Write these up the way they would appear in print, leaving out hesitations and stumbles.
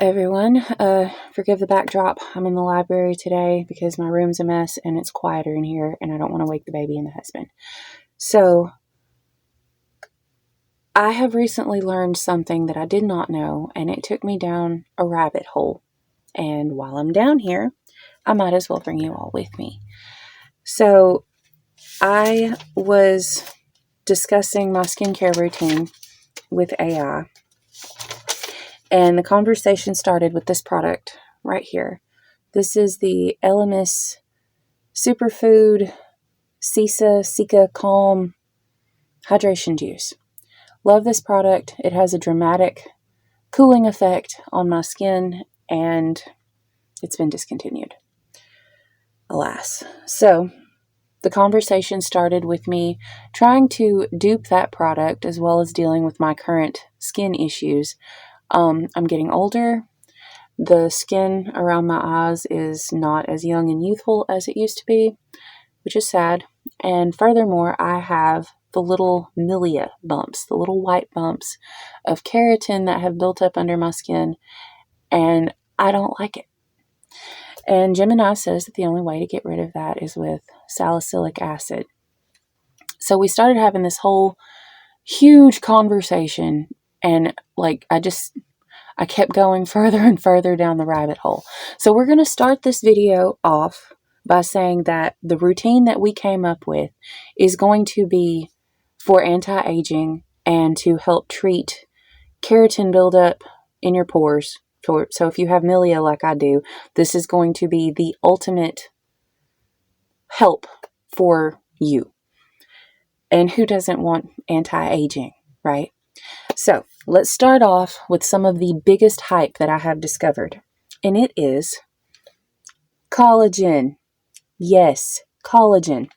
everyone. Forgive the backdrop. I'm in the library today because my room's a mess and it's quieter in here and I don't want to wake the baby and the husband. So, I have recently learned something that I did not know, and it took me down a rabbit hole. And while I'm down here, I might as well bring you all with me. So, I was discussing my skincare routine with AI, and the conversation started with this product right here. This is the e.l.f. Superfood Sika Calm Hydration Juice. Love this product. It has a dramatic cooling effect on my skin, and it's been discontinued, alas. So the conversation started with me trying to dupe that product as well as dealing with my current skin issues. I'm getting older. The skin around my eyes is not as young and youthful as it used to be, which is sad. And furthermore, I have the little MILIA bumps, the little white bumps of keratin that have built up under my skin, and I don't like it. And Gemini says that the only way to get rid of that is with salicylic acid. So we started having this whole huge conversation, and I kept going further and further down the rabbit hole. So we're going to start this video off by saying that the routine that we came up with is going to be for anti-aging and to help treat keratin buildup in your pores. So if you have milia like I do, this is going to be the ultimate help for you. And who doesn't want anti-aging, right? So let's start off with some of the biggest hype that I have discovered. And it is collagen. Yes, collagen.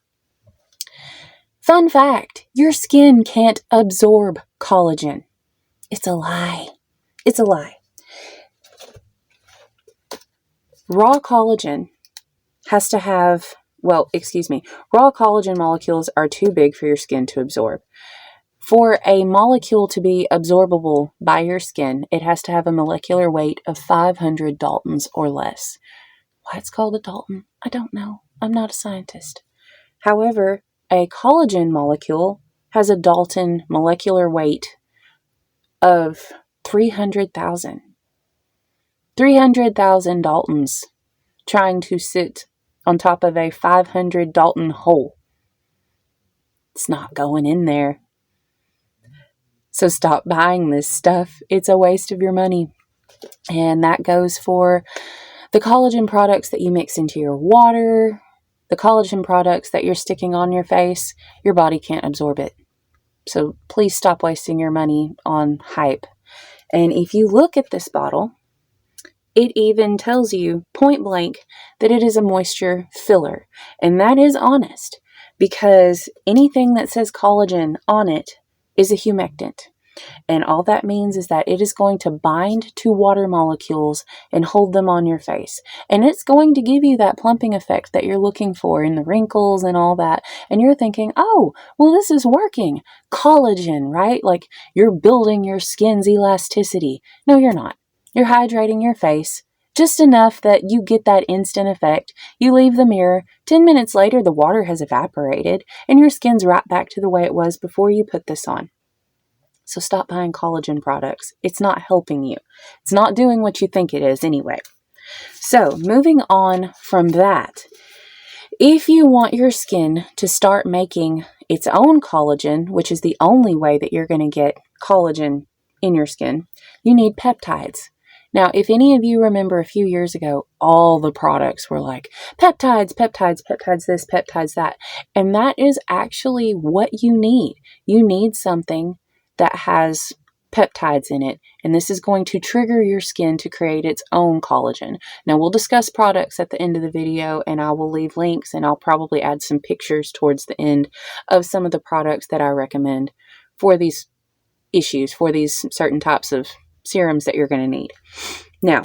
Fun fact, your skin can't absorb collagen. It's a lie. It's a lie. Raw collagen has to have, raw collagen molecules are too big for your skin to absorb. For a molecule to be absorbable by your skin, it has to have a molecular weight of 500 Daltons or less. Why it's called a Dalton, I don't know. I'm not a scientist. However, a collagen molecule has a Dalton molecular weight of 300,000. 300,000 Daltons trying to sit on top of a 500 Dalton hole. It's not going in there. So stop buying this stuff. It's a waste of your money. And that goes for the collagen products that you mix into your water, the collagen products that you're sticking on your face. Your body can't absorb it. So please stop wasting your money on hype. And if you look at this bottle, it even tells you point blank that it is a moisture filler. And that is honest, because anything that says collagen on it is a humectant. And all that means is that it is going to bind to water molecules and hold them on your face. And it's going to give you that plumping effect that you're looking for in the wrinkles and all that. And you're thinking, oh, well, this is working. Collagen, right? Like you're building your skin's elasticity. No, you're not. You're hydrating your face just enough that you get that instant effect. You leave the mirror. 10 minutes later, the water has evaporated and your skin's right back to the way it was before you put this on. So stop buying collagen products. It's not helping you. It's not doing what you think it is anyway. So moving on from that, if you want your skin to start making its own collagen, which is the only way that you're going to get collagen in your skin, you need peptides. Now, if any of you remember a few years ago, all the products were like peptides, peptides, peptides this, peptides that. And that is actually what you need. You need something that has peptides in it, and this is going to trigger your skin to create its own collagen. Now, we'll discuss products at the end of the video, and I will leave links, and I'll probably add some pictures towards the end of some of the products that I recommend for these issues, for these certain types of serums that you're going to need. Now,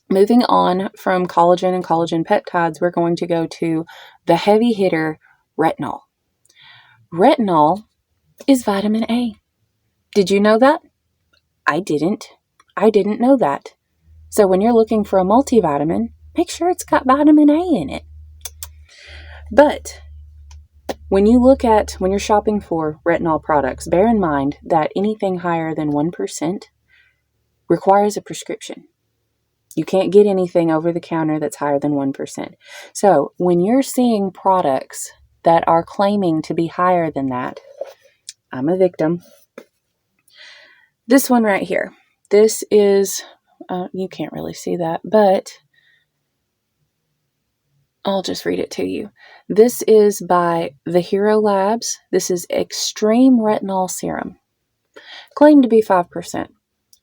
moving on from collagen and collagen peptides, we're going to go to the heavy hitter, retinol. Retinol is vitamin A. Did you know that? I didn't. I didn't know that. So when you're looking for a multivitamin, make sure it's got vitamin A in it. But when you're shopping for retinol products, bear in mind that anything higher than 1% requires a prescription. You can't get anything over the counter that's higher than 1%. So when you're seeing products that are claiming to be higher than that, I'm a victim. This one right here, this is, you can't really see that, but I'll just read it to you. This is by the Hero Labs. This is Extreme Retinol Serum. Claimed to be 5%.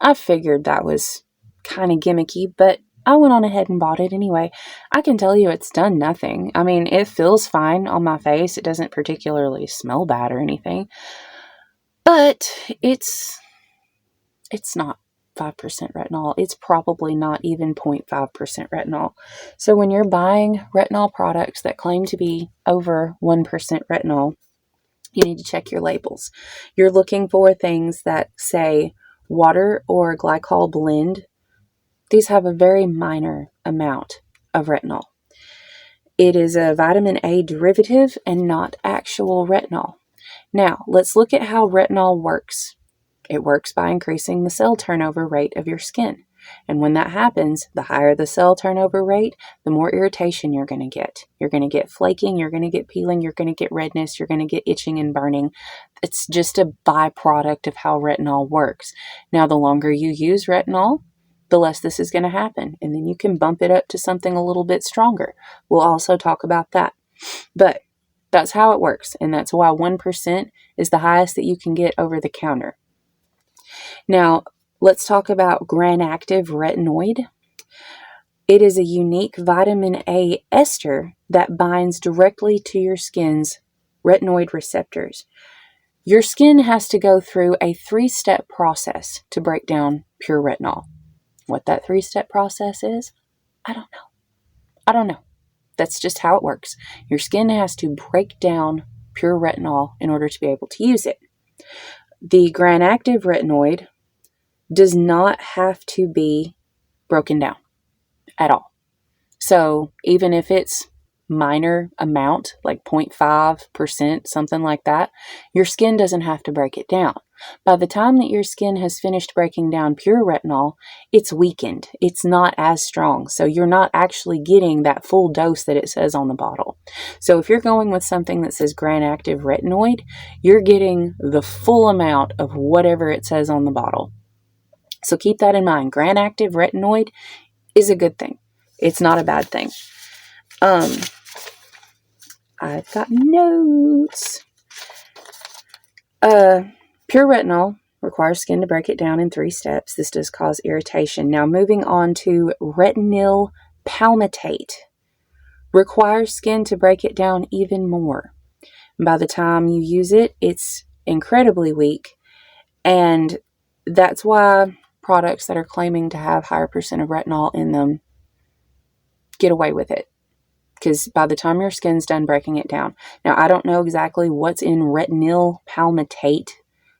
I figured that was kind of gimmicky, but I went on ahead and bought it anyway. I can tell you it's done nothing. I mean, it feels fine on my face. It doesn't particularly smell bad or anything. But it's not 5% retinol. It's probably not even 0.5% retinol. So when you're buying retinol products that claim to be over 1% retinol, you need to check your labels. You're looking for things that say water or glycol blend. These have a very minor amount of retinol. It is a vitamin A derivative and not actual retinol. Now, let's look at how retinol works. It works by increasing the cell turnover rate of your skin. And when that happens, the higher the cell turnover rate, the more irritation you're going to get. You're going to get flaking, you're going to get peeling, you're going to get redness, you're going to get itching and burning. It's just a byproduct of how retinol works. Now, the longer you use retinol, the less this is going to happen. And then you can bump it up to something a little bit stronger. We'll also talk about that. But that's how it works. And that's why 1% is the highest that you can get over the counter. Now, let's talk about gram-active retinoid. It is a unique vitamin A ester that binds directly to your skin's retinoid receptors. Your skin has to go through a 3-step process to break down pure retinol. What that 3-step process is, I don't know. That's just how it works. Your skin has to break down pure retinol in order to be able to use it. The gram-active retinoid does not have to be broken down at all. So even if it's minor amount, like 0.5%, something like that, your skin doesn't have to break it down. By the time that your skin has finished breaking down pure retinol, it's weakened. It's not as strong. So you're not actually getting that full dose that it says on the bottle. So if you're going with something that says gram-active retinoid, you're getting the full amount of whatever it says on the bottle. So keep that in mind. Gram-active retinoid is a good thing. It's not a bad thing. I've got notes. Pure retinol requires skin to break it down in 3 steps. This does cause irritation. Now moving on to retinol palmitate. Requires skin to break it down even more. By the time you use it, it's incredibly weak. And that's why products that are claiming to have higher percent of retinol in them get away with it. Because by the time your skin's done breaking it down. Now, I don't know exactly what's in retinol palmitate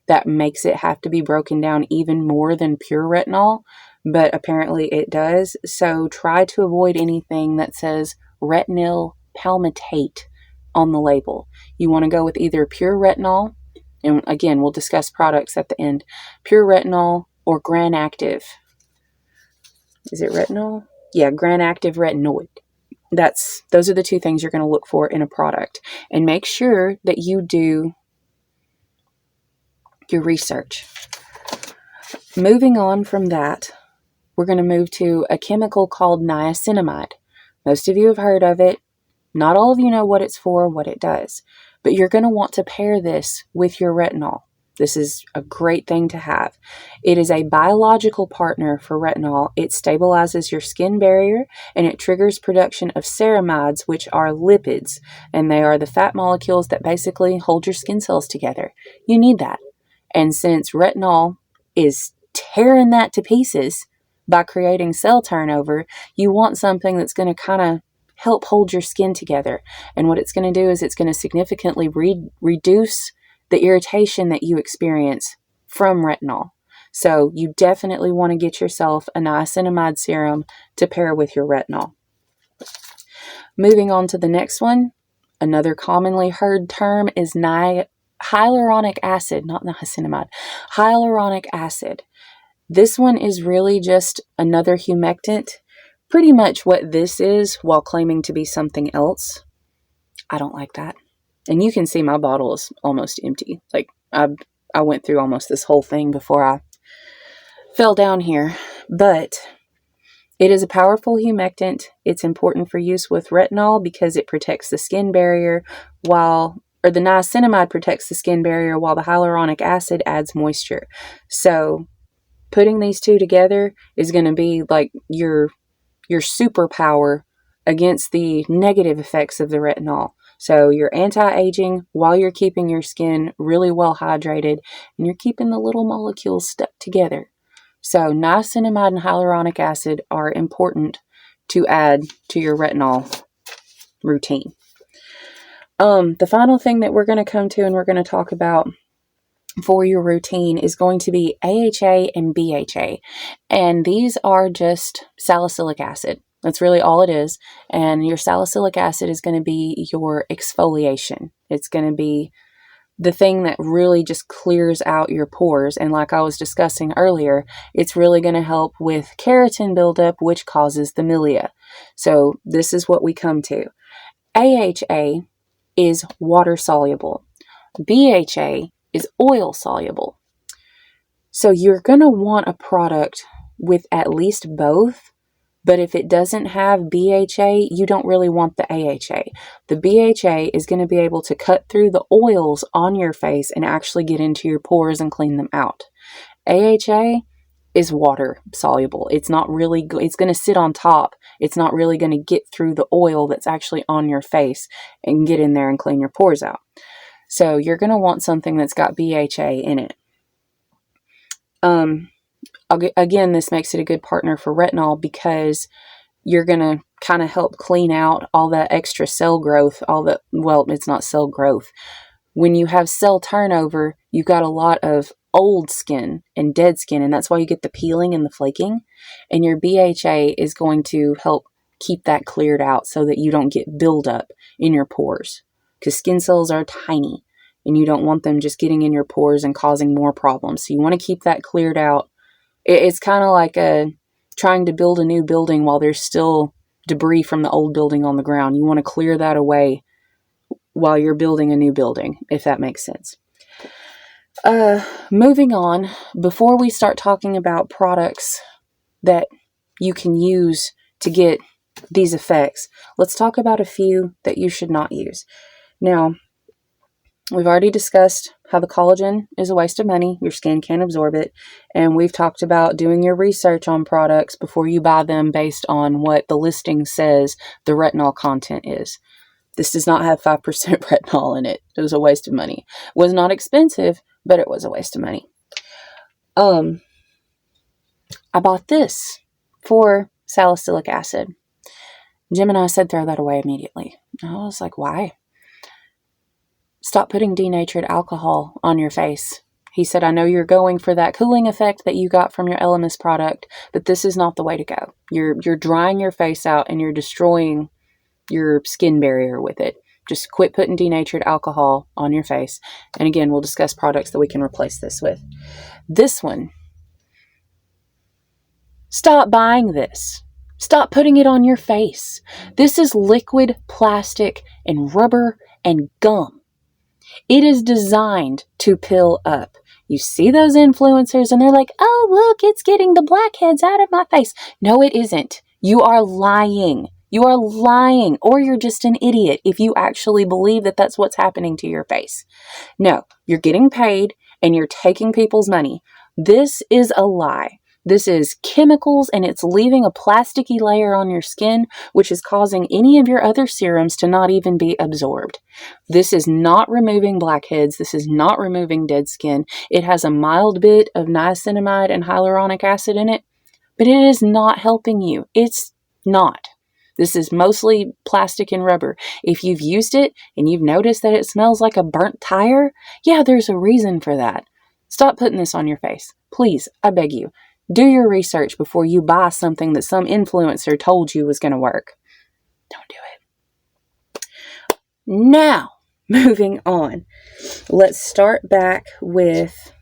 that makes it have to be broken down even more than pure retinol, but apparently it does. So try to avoid anything that says retinol palmitate on the label. You want to go with either pure retinol, and again, we'll discuss products at the end, pure retinol or gram-active. Is it retinol? Yeah, gram-active retinoid. Those are the 2 things you're going to look for in a product. And make sure that you do your research. Moving on from that, we're going to move to a chemical called niacinamide. Most of you have heard of it. Not all of you know what it's for, what it does. But you're going to want to pair this with your retinol. This is a great thing to have. It is a biological partner for retinol. It stabilizes your skin barrier and it triggers production of ceramides, which are lipids, and they are the fat molecules that basically hold your skin cells together. You need that. And since retinol is tearing that to pieces by creating cell turnover, you want something that's going to kind of help hold your skin together. And what it's going to do is it's going to significantly reduce the irritation that you experience from retinol. So you definitely want to get yourself a niacinamide serum to pair with your retinol. Moving on to the next one, another commonly heard term is hyaluronic acid, not niacinamide, hyaluronic acid. This one is really just another humectant, pretty much what this is while claiming to be something else. I don't like that. And you can see my bottle is almost empty. Like I went through almost this whole thing before I fell down here, but it is a powerful humectant. It's important for use with retinol because it protects the skin barrier the niacinamide protects the skin barrier while the hyaluronic acid adds moisture. So putting these two together is going to be like your superpower against the negative effects of the retinol. So you're anti-aging while you're keeping your skin really well hydrated and you're keeping the little molecules stuck together. So niacinamide and hyaluronic acid are important to add to your retinol routine. The final thing that we're going to come to and we're going to talk about for your routine is going to be AHA and BHA. And these are just salicylic acid. That's really all it is. And your salicylic acid is going to be your exfoliation. It's going to be the thing that really just clears out your pores. And like I was discussing earlier, it's really going to help with keratin buildup, which causes the milia. So this is what we come to. AHA is water soluble. BHA is oil soluble. So you're going to want a product with at least both. But if it doesn't have BHA, you don't really want the AHA. The BHA is going to be able to cut through the oils on your face and actually get into your pores and clean them out. AHA is water soluble. It's not really, it's going to sit on top. It's not really going to get through the oil that's actually on your face and get in there and clean your pores out. So you're going to want something that's got BHA in it. Again, this makes it a good partner for retinol because you're going to kind of help clean out all that extra cell growth, it's not cell growth. When you have cell turnover, you've got a lot of old skin and dead skin, and that's why you get the peeling and the flaking. And your BHA is going to help keep that cleared out so that you don't get buildup in your pores, because skin cells are tiny and you don't want them just getting in your pores and causing more problems. So you want to keep that cleared out. It's kind of like trying to build a new building while there's still debris from the old building on the ground. You want to clear that away while you're building a new building, if that makes sense. Moving on, before we start talking about products that you can use to get these effects, let's talk about a few that you should not use. Now, we've already discussed how the collagen is a waste of money. Your skin can't absorb it. And we've talked about doing your research on products before you buy them based on what the listing says the retinol content is. This does not have 5% retinol in it. It was a waste of money. It was not expensive, but it was a waste of money. I bought this for salicylic acid. Jim and I said throw that away immediately. I was like, why? Stop putting denatured alcohol on your face. He said, I know you're going for that cooling effect that you got from your Elemis product, but this is not the way to go. You're drying your face out and you're destroying your skin barrier with it. Just quit putting denatured alcohol on your face. And again, we'll discuss products that we can replace this with. This one, stop buying this. Stop putting it on your face. This is liquid plastic and rubber and gum. It is designed to pill up. You see those influencers and they're like, oh, look, it's getting the blackheads out of my face. No, it isn't. You are lying. You are lying, or you're just an idiot if you actually believe that that's what's happening to your face. No, you're getting paid and you're taking people's money. This is a lie. This is chemicals and it's leaving a plasticky layer on your skin, which is causing any of your other serums to not even be absorbed. This is not removing blackheads. This is not removing dead skin. It has a mild bit of niacinamide and hyaluronic acid in it, but it is not helping you. It's not. This is mostly plastic and rubber. If you've used it and you've noticed that it smells like a burnt tire, yeah, there's a reason for that. Stop putting this on your face. Please, I beg you, do your research before you buy something that some influencer told you was going to work. Don't do it. Now, moving on. Let's start back with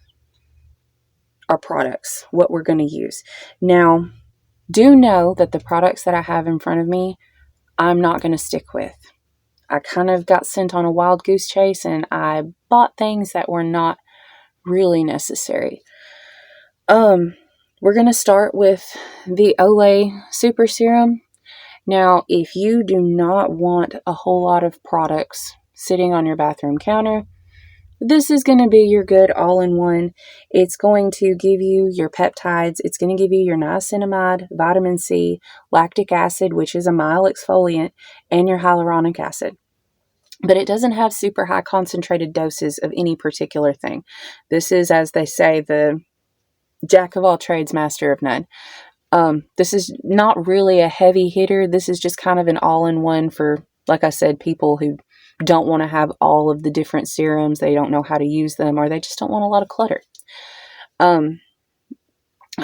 our products, what we're going to use. Now, do know that the products that I have in front of me, I'm not going to stick with. I kind of got sent on a wild goose chase and I bought things that were not really necessary. We're going to start with the Olay Super Serum. Now, if you do not want a whole lot of products sitting on your bathroom counter, this is going to be your good all-in-one. It's going to give you your peptides. It's going to give you your niacinamide, vitamin C, lactic acid, which is a mild exfoliant, and your hyaluronic acid. But it doesn't have super high concentrated doses of any particular thing. This is, as they say, the jack of all trades, master of none. This is not really a heavy hitter. This is just kind of an all-in-one for, like I said, people who don't want to have all of the different serums. They don't know how to use them, or they just don't want a lot of clutter. I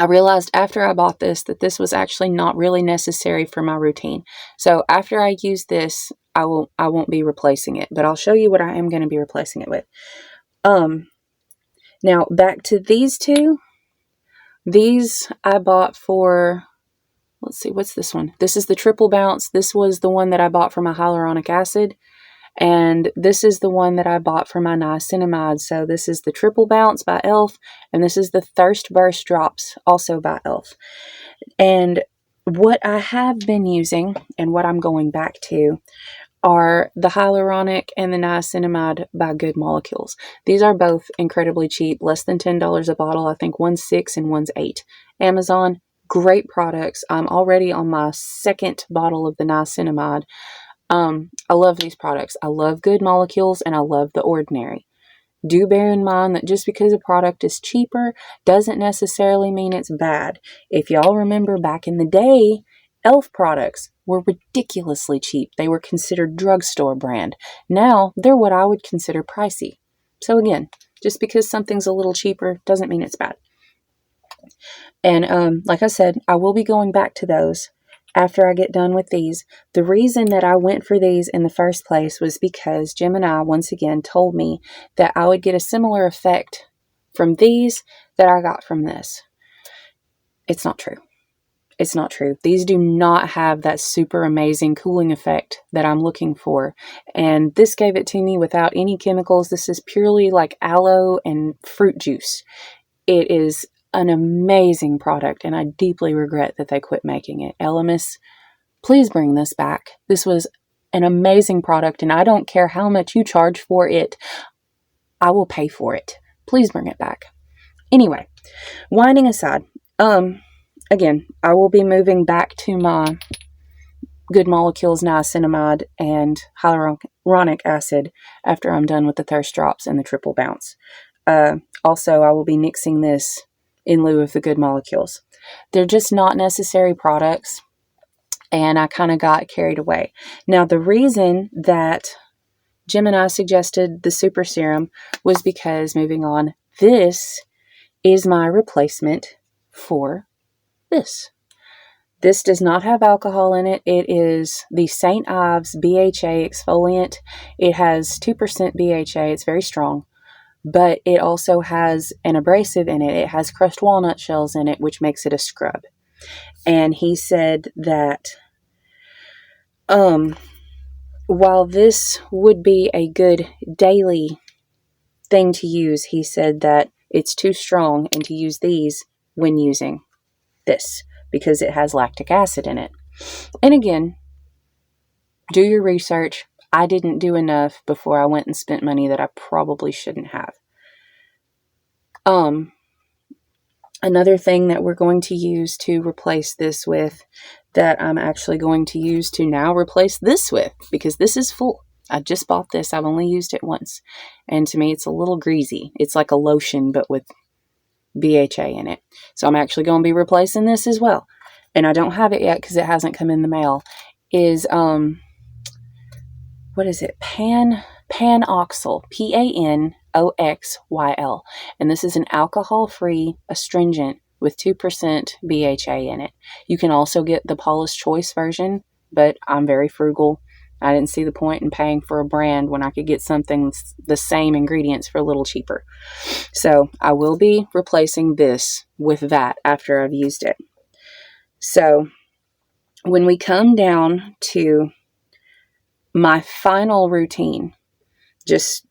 realized after I bought this that this was actually not really necessary for my routine. So after I use this, I won't be replacing it, but I'll show you what I am going to be replacing it with. Now back to these two. These I bought for, let's see, what's this one? This is the Triple Bounce. This was the one that I bought for my hyaluronic acid. And this is the one that I bought for my niacinamide. So this is the Triple Bounce by e.l.f. And this is the Thirst Burst Drops, also by e.l.f. And what I have been using, and what I'm going back to, are the hyaluronic and the niacinamide by Good Molecules. These are both incredibly cheap, less than $10 a bottle. I think one's $6 and one's $8. Amazon, great products. I'm already on my second bottle of the niacinamide. I love these products. I love Good Molecules and I love The Ordinary. Do bear in mind that just because a product is cheaper doesn't necessarily mean it's bad. If y'all remember back in the day, e.l.f. products were ridiculously cheap. They were considered drugstore brand. Now, they're what I would consider pricey. So again, just because something's a little cheaper doesn't mean it's bad. And like I said, I will be going back to those after I get done with these. The reason that I went for these in the first place was because Gemini, once again, told me that I would get a similar effect from these that I got from this. It's not true. It's not true. These do not have that super amazing cooling effect that I'm looking for. And this gave it to me without any chemicals. This is purely like aloe and fruit juice. It is an amazing product, and I deeply regret that they quit making it. Elemis, please bring this back. This was an amazing product, and I don't care how much you charge for it. I will pay for it. Please bring it back. Anyway, whining aside, again, I will be moving back to my Good Molecules niacinamide and hyaluronic acid after I'm done with the Thirst Drops and the Triple Bounce. Also, I will be mixing this in lieu of the Good Molecules. They're just not necessary products, and I kind of got carried away. Now, the reason that Gemini suggested the Super Serum was because, moving on, this is my replacement for this. This does not have alcohol in it. It is the St. Ives BHA Exfoliant. It has 2% BHA. It's very strong. But it also has an abrasive in it. It has crushed walnut shells in it, which makes it a scrub. And he said that while this would be a good daily thing to use, he said that it's too strong and to use these when using this because it has lactic acid in it. And again, do your research. I didn't do enough before I went and spent money that I probably shouldn't have. Another thing that we're going to use to replace this with, that I'm actually going to use to now replace this with, because this is full. I just bought this. I've only used it once. And to me, it's a little greasy. It's like a lotion, but with BHA in it. So I'm actually going to be replacing this as well. And I don't have it yet because it hasn't come in the mail. Is, what is it? PanOxyl, PanOxyl, and this is an alcohol-free astringent with 2% BHA in it. You can also get the Paula's Choice version, but I'm very frugal. I didn't see the point in paying for a brand when I could get something the same ingredients for a little cheaper. So I will be replacing this with that after I've used it. So when we come down to my final routine, just,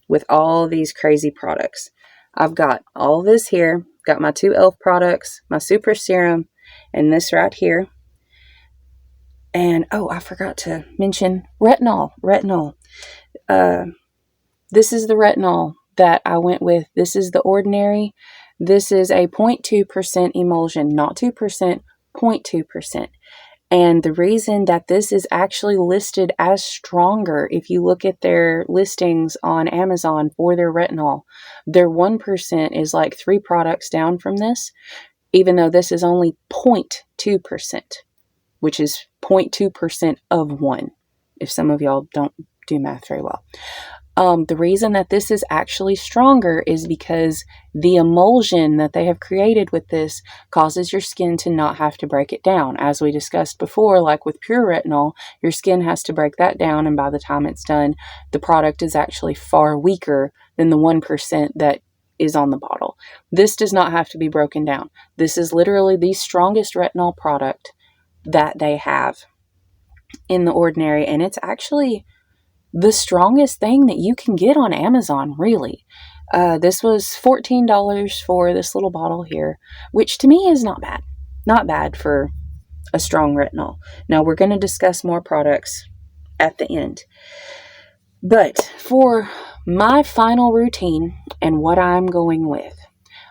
with all these crazy products, I've got all this here, got my 2 e.l.f. products, my Super Serum, and this right here. And, I forgot to mention retinol. This is the retinol that I went with. This is the Ordinary. This is a 0.2% emulsion, not 2%, 0.2%. And the reason that this is actually listed as stronger, if you look at their listings on Amazon for their retinol, their 1% is like 3 products down from this, even though this is only 0.2%, which is 0.2% of 1, if some of y'all don't do math very well. The reason that this is actually stronger is because the emulsion that they have created with this causes your skin to not have to break it down. As we discussed before, like with pure retinol, your skin has to break that down, and by the time it's done, the product is actually far weaker than the 1% that is on the bottle. This does not have to be broken down. This is literally the strongest retinol product that they have in the Ordinary, and it's actually the strongest thing that you can get on Amazon, really. This was $14 for this little bottle here, which to me is not bad. Not bad for a strong retinol. Now, we're going to discuss more products at the end. But for my final routine and what I'm going with,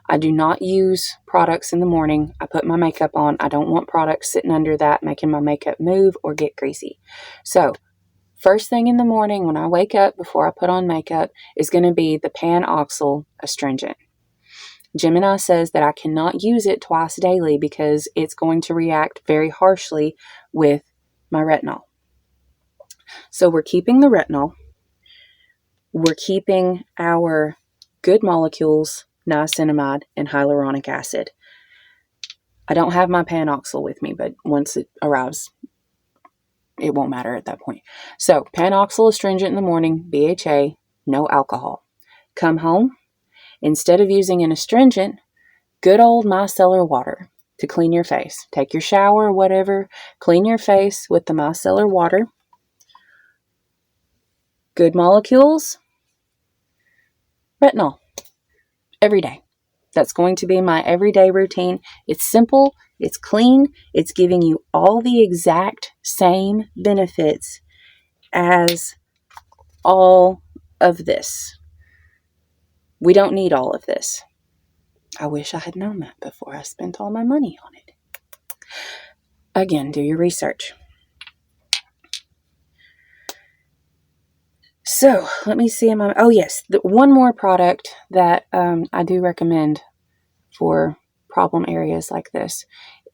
I do not use products in the morning. I put my makeup on. I don't want products sitting under that making my makeup move or get greasy. So, first thing in the morning when I wake up before I put on makeup is going to be the PanOxyl astringent. Gemini says that I cannot use it twice daily because it's going to react very harshly with my retinol. So we're keeping the retinol. We're keeping our good molecules, niacinamide and hyaluronic acid. I don't have my PanOxyl with me, but once it arrives, it won't matter at that point. So, PanOxyl astringent in the morning, BHA, no alcohol. Come home, instead of using an astringent, good old micellar water to clean your face. Take your shower or whatever, clean your face with the micellar water. Good molecules, retinol, every day. That's going to be my everyday routine. It's simple, it's clean, it's giving you all the exact same benefits as all of this. We don't need all of this. I wish I had known that before I spent all my money on it. Again, do your research. So, let me see. Oh, yes. One more product that I do recommend for problem areas like this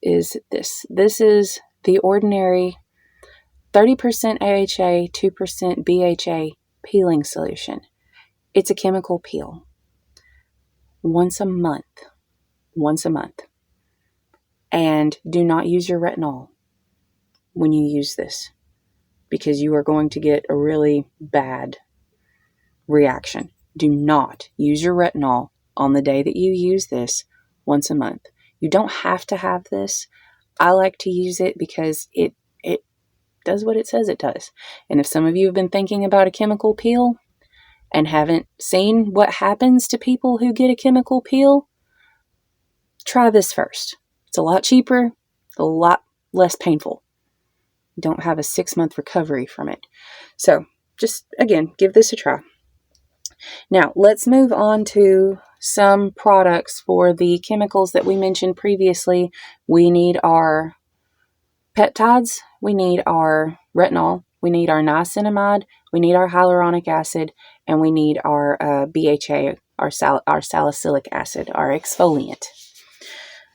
is this. This is the Ordinary 30% AHA, 2% BHA Peeling Solution. It's a chemical peel. Once a month. And do not use your retinol when you use this, because you are going to get a really bad reaction. Do not use your retinol on the day that you use this once a month. You don't have to have this. I like to use it because it does what it says it does. And if some of you have been thinking about a chemical peel and haven't seen what happens to people who get a chemical peel, try this first. It's a lot cheaper, a lot less painful. You don't have a 6-month recovery from it. So just, again, give this a try. Now, let's move on to some products for the chemicals that we mentioned previously. We need our peptides, we need our retinol, we need our niacinamide, we need our hyaluronic acid, and we need our BHA, our salicylic acid, our exfoliant.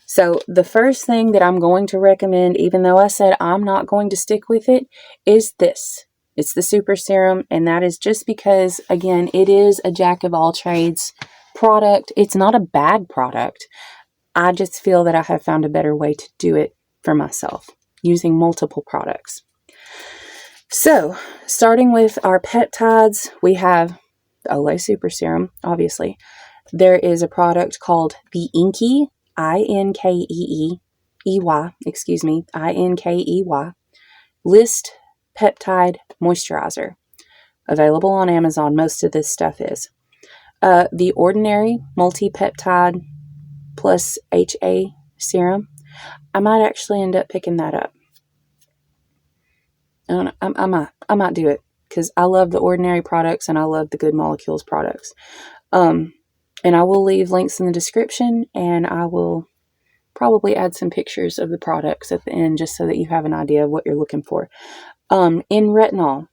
So the first thing that I'm going to recommend, even though I said I'm not going to stick with it, is this It's the Super Serum, and that is just because, again, it is a jack of all trades product. It's not a bad product. I just feel that I have found a better way to do it for myself using multiple products. So, starting with our peptides, we have the Olay Super Serum, obviously. There is a product called the Inkey, I-N-K-E-E-Y, I-N-K-E-Y, List Peptide Moisturizer. Available on Amazon, most of this stuff is. The Ordinary Multi-Peptide plus HA Serum. I might actually end up picking that up. I don't know. I might do it because I love the Ordinary products and I love the Good Molecules products. And I will leave links in the description, and I will probably add some pictures of the products at the end just so that you have an idea of what you're looking for. In retinol,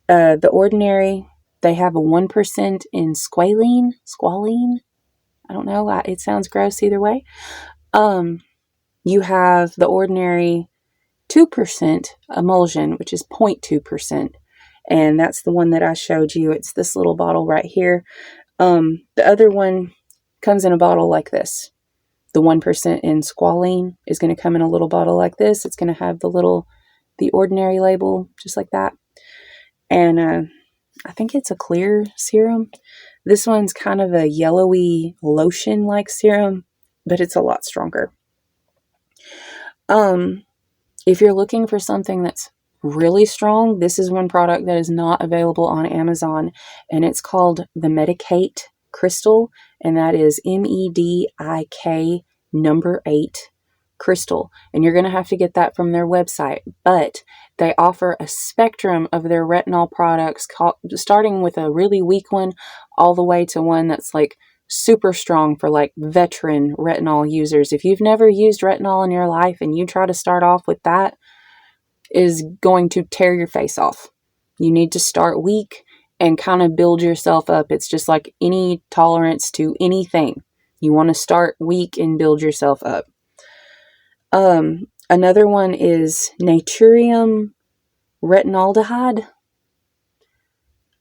the Ordinary, they have a 1% in squalene. I don't know. It sounds gross either way. You have the Ordinary 2% emulsion, which is 0.2%. And that's the one that I showed you. It's this little bottle right here. The other one comes in a bottle like this. The 1% in squalene is going to come in a little bottle like this. It's going to have the Ordinary label, just like that. And I think it's a clear serum. This one's kind of a yellowy lotion-like serum, but it's a lot stronger. If you're looking for something that's really strong, this is one product that is not available on Amazon, and it's called the Medicate Crystal, and that is MEDIK number 8 Crystal, and you're going to have to get that from their website, but they offer a spectrum of their retinol products, starting with a really weak one all the way to one that's like super strong for like veteran retinol users. If you've never used retinol in your life and you try to start off with that, is going to tear your face off. You need to start weak and kind of build yourself up. It's just like any tolerance to anything. You want to start weak and build yourself up. Another one is Naturium Retinaldehyde.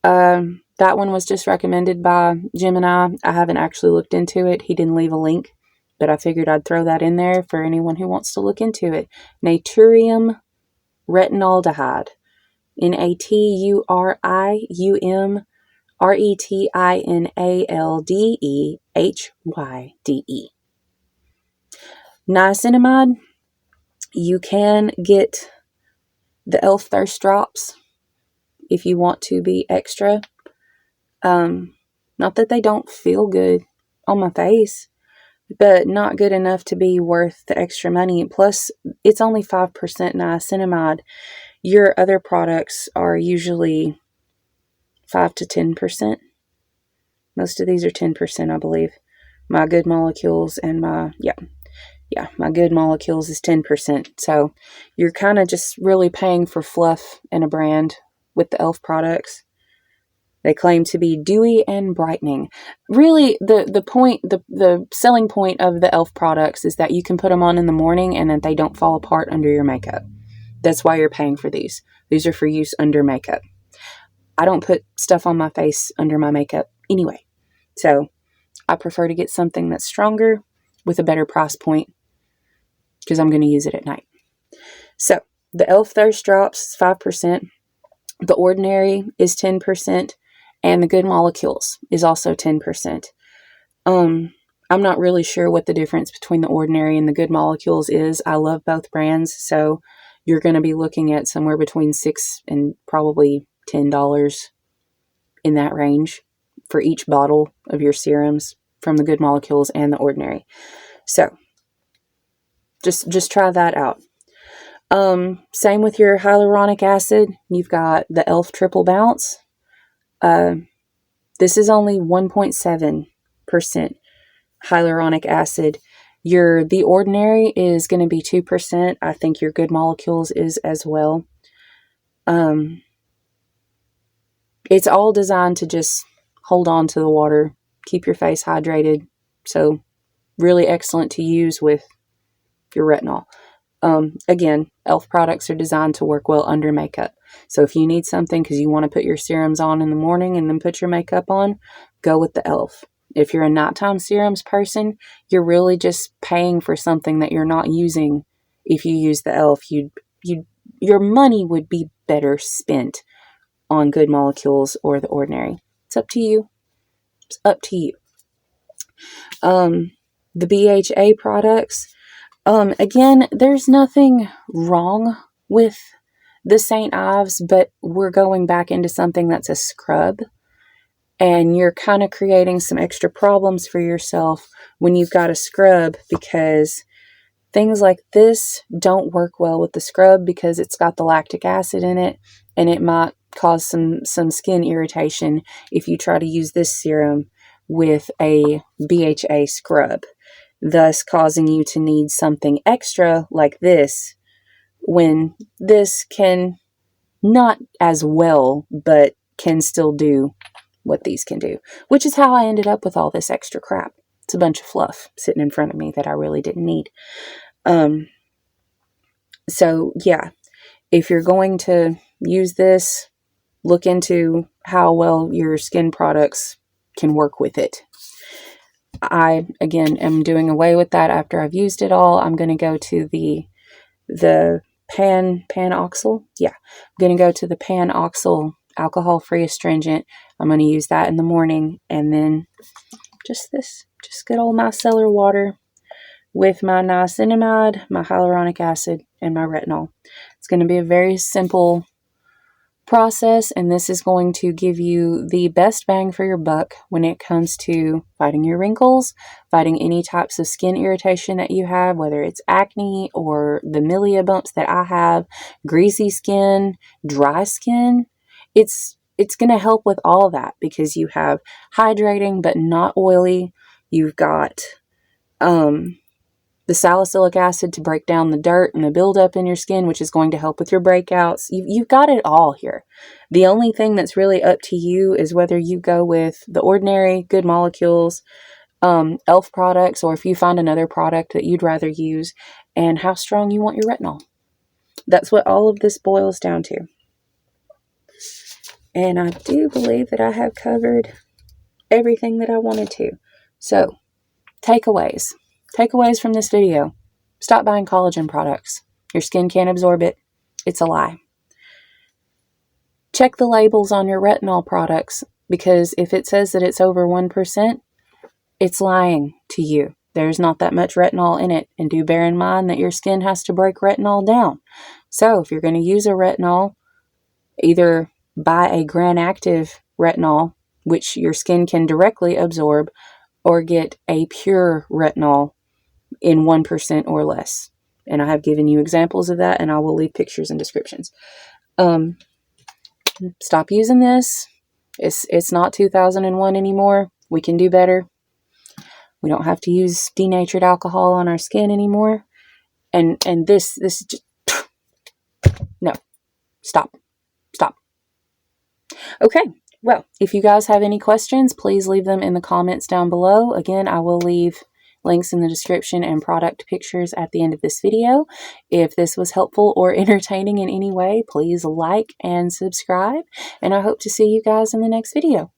That one was just recommended by Jim and I. I haven't actually looked into it. He didn't leave a link, but I figured I'd throw that in there for anyone who wants to look into it. Naturium Retinaldehyde. Naturium Niacinamide. You can get the e.l.f. Thirst Drops if you want to be extra. Not that they don't feel good on my face, but not good enough to be worth the extra money. Plus, it's only 5% niacinamide. Your other products are usually 5 to 10%. Most of these are 10%, I believe. My Good Molecules and my Good Molecules is 10%. So you're kind of just really paying for fluff and a brand with the e.l.f. products. They claim to be dewy and brightening. Really, the selling point of the e.l.f. products is that you can put them on in the morning and that they don't fall apart under your makeup. That's why you're paying for these. These are for use under makeup. I don't put stuff on my face under my makeup anyway. So I prefer to get something that's stronger with a better price point because I'm going to use it at night. So the e.l.f. Thirst Drops is 5%. The Ordinary is 10%. And the Good Molecules is also 10%. I'm not really sure what the difference between the Ordinary and the Good Molecules is. I love both brands, so you're going to be looking at somewhere between $6 and probably $10 in that range for each bottle of your serums from the Good Molecules and the Ordinary. So just try that out. Same with your hyaluronic acid. You've got the e.l.f. Triple Bounce. This is only 1.7% hyaluronic acid. The Ordinary is going to be 2%. I think your Good Molecules is as well. It's all designed to just hold on to the water, keep your face hydrated. So really excellent to use with your retinol. Again, e.l.f. products are designed to work well under makeup. So if you need something because you want to put your serums on in the morning and then put your makeup on, go with the e.l.f. If you're a nighttime serums person, you're really just paying for something that you're not using. If you use the e.l.f., your money would be better spent on Good Molecules or the Ordinary. It's up to you. It's up to you. The BHA products, again, there's nothing wrong with the St. Ives, but we're going back into something that's a scrub, and you're kind of creating some extra problems for yourself when you've got a scrub, because things like this don't work well with the scrub because it's got the lactic acid in it, and it might cause some skin irritation if you try to use this serum with a BHA scrub, thus causing you to need something extra like this, when this can not as well, but can still do what these can do, which is how I ended up with all this extra crap. It's a bunch of fluff sitting in front of me that I really didn't need. So yeah, if you're going to use this, look into how well your skin products can work with it. I, again, am doing away with that after I've used it all. I'm going to go to the PanOxyl. Yeah, I'm going to go to the PanOxyl alcohol-free astringent. I'm going to use that in the morning, and then just good old micellar water with my niacinamide, my hyaluronic acid, and my retinol. It's going to be a very simple process, and this is going to give you the best bang for your buck when it comes to fighting your wrinkles, fighting any types of skin irritation that you have, whether it's acne or the MILIA bumps that I have, greasy skin, dry skin. It's going to help with all that because you have hydrating but not oily. You've got the salicylic acid to break down the dirt and the buildup in your skin, which is going to help with your breakouts. You've got it all here. The only thing that's really up to you is whether you go with the Ordinary, Good Molecules, e.l.f. products, or if you find another product that you'd rather use, and how strong you want your retinol. That's what all of this boils down to. And I do believe that I have covered everything that I wanted to. So, takeaways. Takeaways from this video. Stop buying collagen products. Your skin can't absorb it. It's a lie. Check the labels on your retinol products, because if it says that it's over 1%, it's lying to you. There's not that much retinol in it. And do bear in mind that your skin has to break retinol down. So if you're going to use a retinol, either buy a gram active retinol, which your skin can directly absorb, or get a pure retinol in 1% or less. And I have given you examples of that, and I will leave pictures and descriptions. Stop using this. It's not 2001 anymore. We can do better. We don't have to use denatured alcohol on our skin anymore. And this just, no. Stop. Okay. Well, if you guys have any questions, please leave them in the comments down below. Again, I will leave links in the description and product pictures at the end of this video. If this was helpful or entertaining in any way, please like and subscribe. And I hope to see you guys in the next video.